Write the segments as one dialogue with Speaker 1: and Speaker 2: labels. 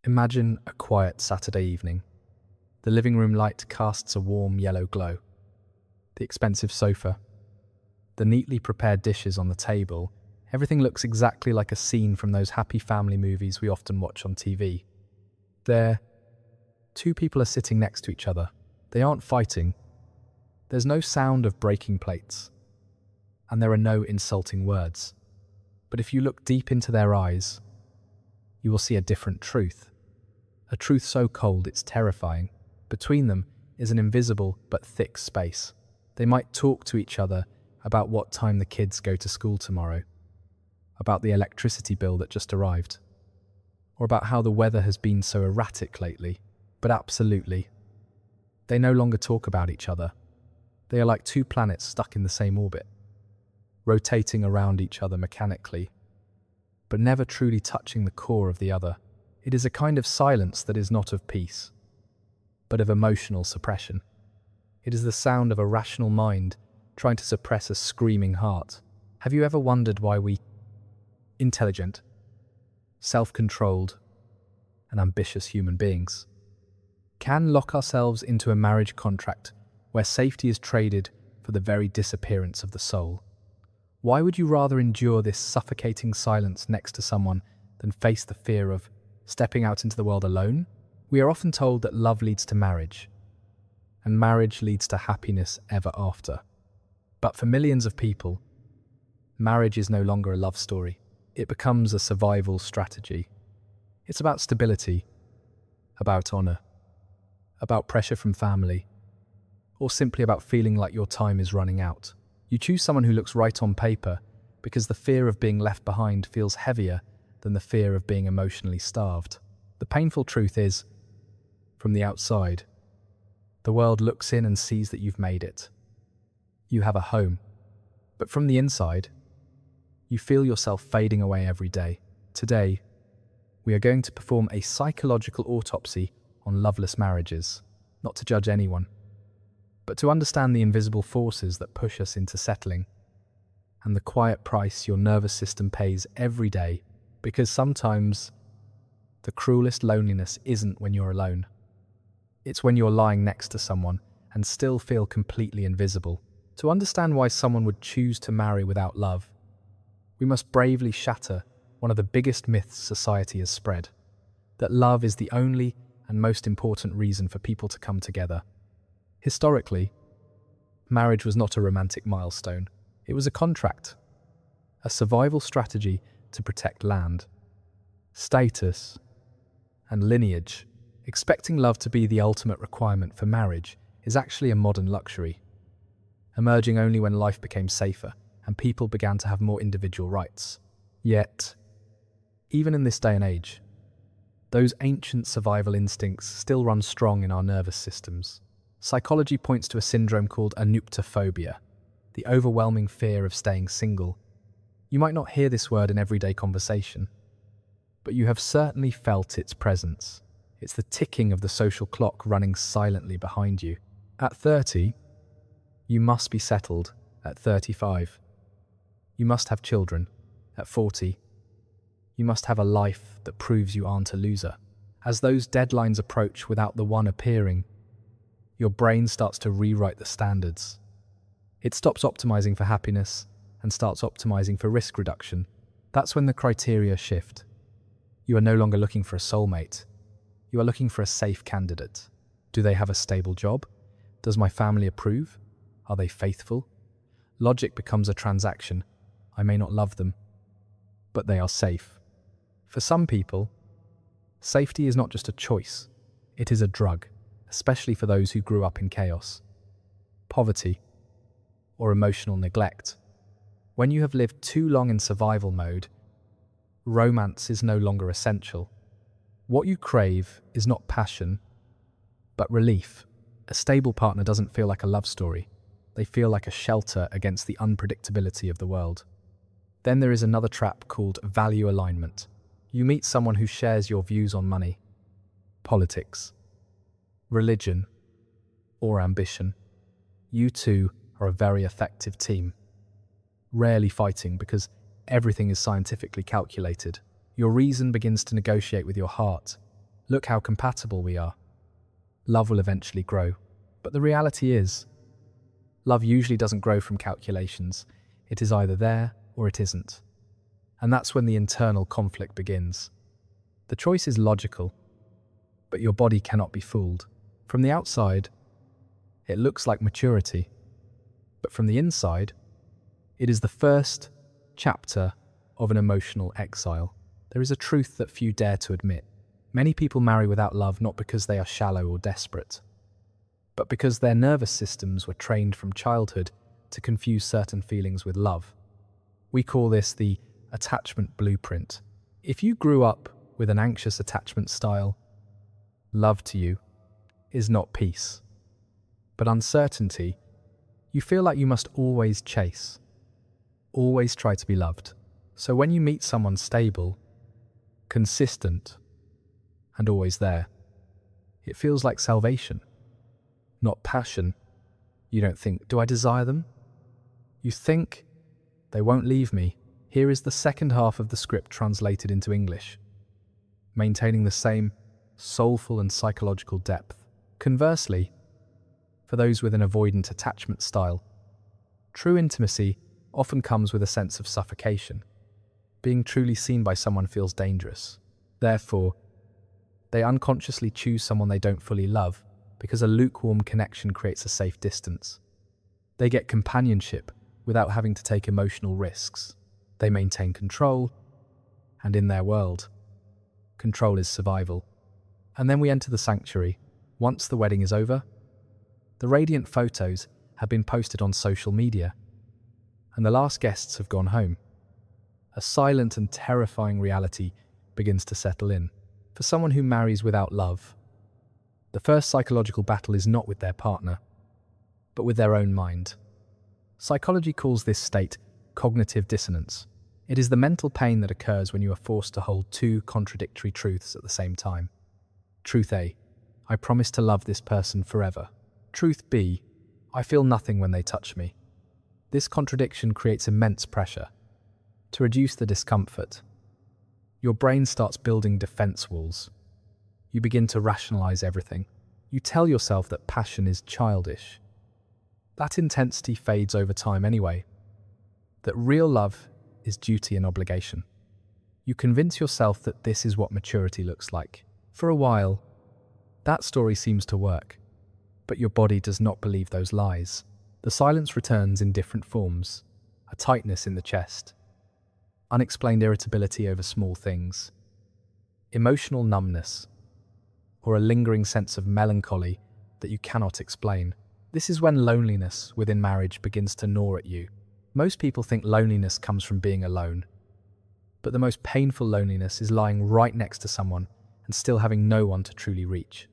Speaker 1: Imagine a quiet Saturday evening. The living room light casts a warm yellow glow. The expensive sofa, the neatly prepared dishes on the table, everything looks exactly like a scene from those happy family movies we often watch on TV. There, two people are sitting next to each other. They aren't fighting. There's no sound of breaking plates. And there are no insulting words. But if you look deep into their eyes, you will see a different truth. A truth so cold it's terrifying. Between them is an invisible but thick space. They might talk to each other about what time the kids go to school tomorrow, about the electricity bill that just arrived, or about how the weather has been so erratic lately. But absolutely, they no longer talk about each other. They are like two planets stuck in the same orbit, rotating around each other mechanically, but never truly touching the core of the other. It is a kind of silence that is not of peace, but of emotional suppression. It is the sound of a rational mind trying to suppress a screaming heart. Have you ever wondered why we, intelligent, self-controlled, and ambitious human beings, can lock ourselves into a marriage contract where safety is traded for the very disappearance of the soul? Why would you rather endure this suffocating silence next to someone than face the fear of stepping out into the world alone? We are often told that love leads to marriage, and marriage leads to happiness ever after. But for millions of people, marriage is no longer a love story. It becomes a survival strategy. It's about stability, about honor, about pressure from family, or simply about feeling like your time is running out. You choose someone who looks right on paper because the fear of being left behind feels heavier than the fear of being emotionally starved. The painful truth is, from the outside, the world looks in and sees that you've made it. You have a home. But from the inside, you feel yourself fading away every day. Today, we are going to perform a psychological autopsy on loveless marriages, not to judge anyone, but to understand the invisible forces that push us into settling, and the quiet price your nervous system pays every day, because sometimes the cruelest loneliness isn't when you're alone. It's when you're lying next to someone and still feel completely invisible. To understand why someone would choose to marry without love, we must bravely shatter one of the biggest myths society has spread, that love is the only and most important reason for people to come together. Historically, marriage was not a romantic milestone. It was a contract, a survival strategy to protect land, status, and lineage. Expecting love to be the ultimate requirement for marriage is actually a modern luxury, emerging only when life became safer and people began to have more individual rights. Yet, even in this day and age, those ancient survival instincts still run strong in our nervous systems. Psychology points to a syndrome called Anuptaphobia, the overwhelming fear of staying single. You might not hear this word in everyday conversation, but you have certainly felt its presence. It's the ticking of the social clock running silently behind you. At 30, you must be settled. At 35, you must have children. At 40, you must have a life that proves you aren't a loser. As those deadlines approach without the one appearing, your brain starts to rewrite the standards. It stops optimizing for happiness and starts optimizing for risk reduction. That's when the criteria shift. You are no longer looking for a soulmate. You are looking for a safe candidate. Do they have a stable job? Does my family approve? Are they faithful? Logic becomes a transaction. I may not love them, but they are safe. For some people, safety is not just a choice, it is a drug, especially for those who grew up in chaos, poverty, or emotional neglect. When you have lived too long in survival mode, romance is no longer essential. What you crave is not passion, but relief. A stable partner doesn't feel like a love story. They feel like a shelter against the unpredictability of the world. Then there is another trap called value alignment. You meet someone who shares your views on money, politics, religion, or ambition. You two are a very effective team, rarely fighting because everything is scientifically calculated. Your reason begins to negotiate with your heart, Look how compatible we are. Love will eventually grow. But the reality is, love usually doesn't grow from calculations. It is either there or it isn't. And that's when the internal conflict begins. The choice is logical, but your body cannot be fooled. From the outside, it looks like maturity. But from the inside, it is the first chapter of an emotional exile. There is a truth that few dare to admit. Many people marry without love not because they are shallow or desperate, but because their nervous systems were trained from childhood to confuse certain feelings with love. We call this the attachment blueprint. If you grew up with an anxious attachment style, love to you is not peace, but uncertainty. You feel like you must always chase, always try to be loved. So when you meet someone stable, consistent, and always there, it feels like salvation, not passion. You don't think, do I desire them? You think, they won't leave me. Here is the second half of the script translated into English, maintaining the same soulful and psychological depth. Conversely, for those with an avoidant attachment style, true intimacy often comes with a sense of suffocation. Being truly seen by someone feels dangerous. Therefore, they unconsciously choose someone they don't fully love because a lukewarm connection creates a safe distance. They get companionship without having to take emotional risks. They maintain control, and in their world, control is survival. And then we enter the sanctuary. Once the wedding is over, the radiant photos have been posted on social media, and the last guests have gone home. A silent and terrifying reality begins to settle in. For someone who marries without love, the first psychological battle is not with their partner, but with their own mind. Psychology calls this state cognitive dissonance. It is the mental pain that occurs when you are forced to hold two contradictory truths at the same time. Truth A, I promise to love this person forever. Truth B, I feel nothing when they touch me. This contradiction creates immense pressure. To reduce the discomfort, your brain starts building defense walls. You begin to rationalize everything. You tell yourself that passion is childish. That intensity fades over time anyway. That real love is duty and obligation. You convince yourself that this is what maturity looks like. For a while, that story seems to work, but your body does not believe those lies. The silence returns in different forms: a tightness in the chest, unexplained irritability over small things, emotional numbness, or a lingering sense of melancholy that you cannot explain. This is when loneliness within marriage begins to gnaw at you. Most people think loneliness comes from being alone, but the most painful loneliness is lying right next to someone and still having no one to truly reach.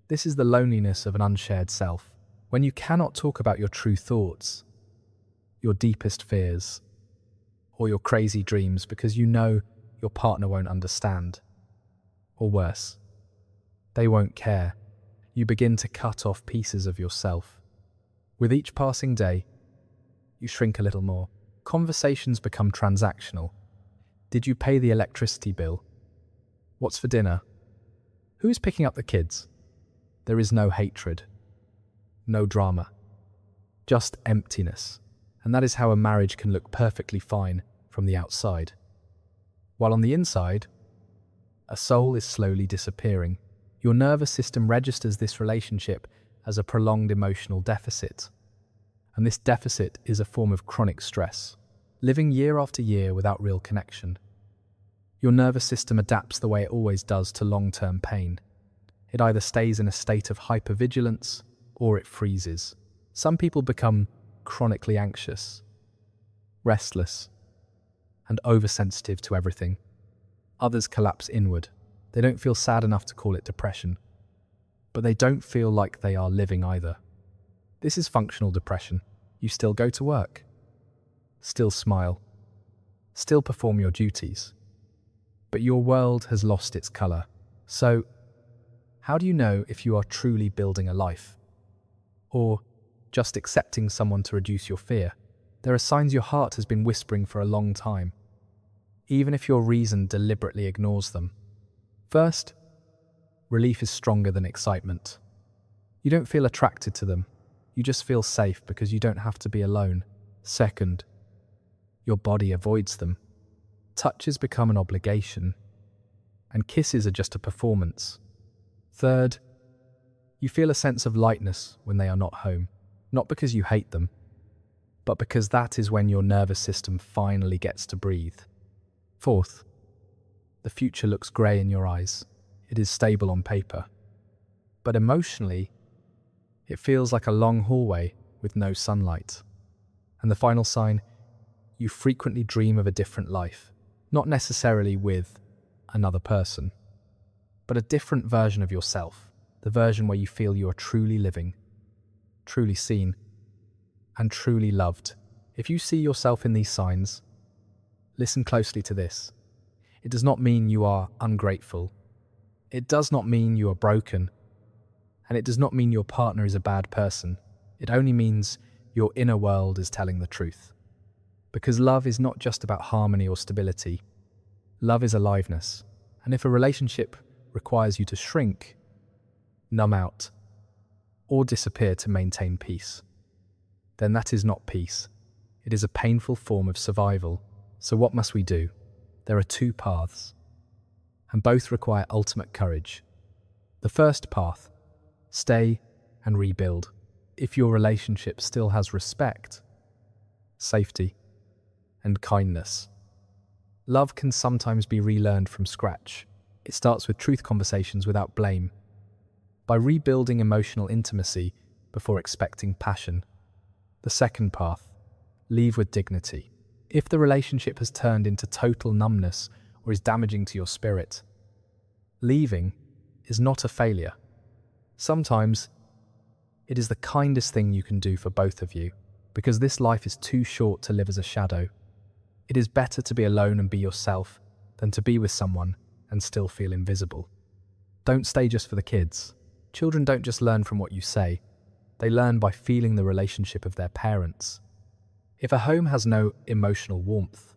Speaker 1: This is the loneliness of an unshared self, when you cannot talk about your true thoughts, your deepest fears, or your crazy dreams because you know your partner won't understand. Or worse, they won't care. You begin to cut off pieces of yourself. With each passing day, you shrink a little more. Conversations become transactional. Did you pay the electricity bill? What's for dinner? Who is picking up the kids? There is no hatred, no drama, just emptiness. And that is how a marriage can look perfectly fine from the outside, while on the inside, a soul is slowly disappearing. Your nervous system registers this relationship as a prolonged emotional deficit. And this deficit is a form of chronic stress, living year after year without real connection. Your nervous system adapts the way it always does to long-term pain. It either stays in a state of hypervigilance or it freezes. Some people become chronically anxious, restless, and oversensitive to everything. Others collapse inward. They don't feel sad enough to call it depression, but they don't feel like they are living either. This is functional depression. You still go to work, still smile, still perform your duties, but your world has lost its color. So, how do you know if you are truly building a life? Or just accepting someone to reduce your fear? There are signs your heart has been whispering for a long time, even if your reason deliberately ignores them. First, Relief is stronger than excitement. You don't feel attracted to them. You just feel safe because you don't have to be alone. Second, your body avoids them. Touches become an obligation, and kisses are just a performance. Third, you feel a sense of lightness when they are not home, not because you hate them, but because that is when your nervous system finally gets to breathe. Fourth, the future looks grey in your eyes. It is stable on paper, but emotionally, it feels like a long hallway with no sunlight. And the final sign, you frequently dream of a different life, not necessarily with another person, but a different version of yourself, the version where you feel you are truly living, truly seen, and truly loved. If you see yourself in these signs, listen closely to this. It does not mean you are ungrateful. It does not mean you are broken. And it does not mean your partner is a bad person. It only means your inner world is telling the truth. Because love is not just about harmony or stability. Love is aliveness. And if a relationship requires you to shrink, numb out, or disappear to maintain peace, then that is not peace. It is a painful form of survival. So what must we do? There are two paths, and both require ultimate courage. The first path, stay and rebuild. If your relationship still has respect, safety, and kindness. Love can sometimes be relearned from scratch. It starts with truth conversations without blame, by rebuilding emotional intimacy before expecting passion. The second path, leave with dignity. If the relationship has turned into total numbness or is damaging to your spirit, leaving is not a failure. Sometimes it is the kindest thing you can do for both of you, because this life is too short to live as a shadow. It is better to be alone and be yourself than to be with someone and still feel invisible. Don't stay just for the kids. Children don't just learn from what you say. They learn by feeling the relationship of their parents. If a home has no emotional warmth,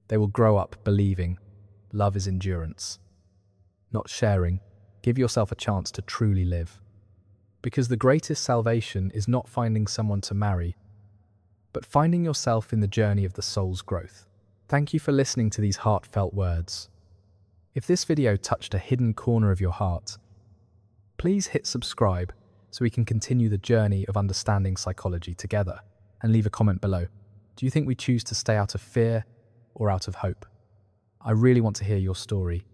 Speaker 1: they will grow up believing love is endurance, not sharing. Give yourself a chance to truly live. Because the greatest salvation is not finding someone to marry, but finding yourself in the journey of the soul's growth. Thank you for listening to these heartfelt words. If this video touched a hidden corner of your heart, please hit subscribe so we can continue the journey of understanding psychology together, and leave a comment below. Do you think we choose to stay out of fear or out of hope? I really want to hear your story.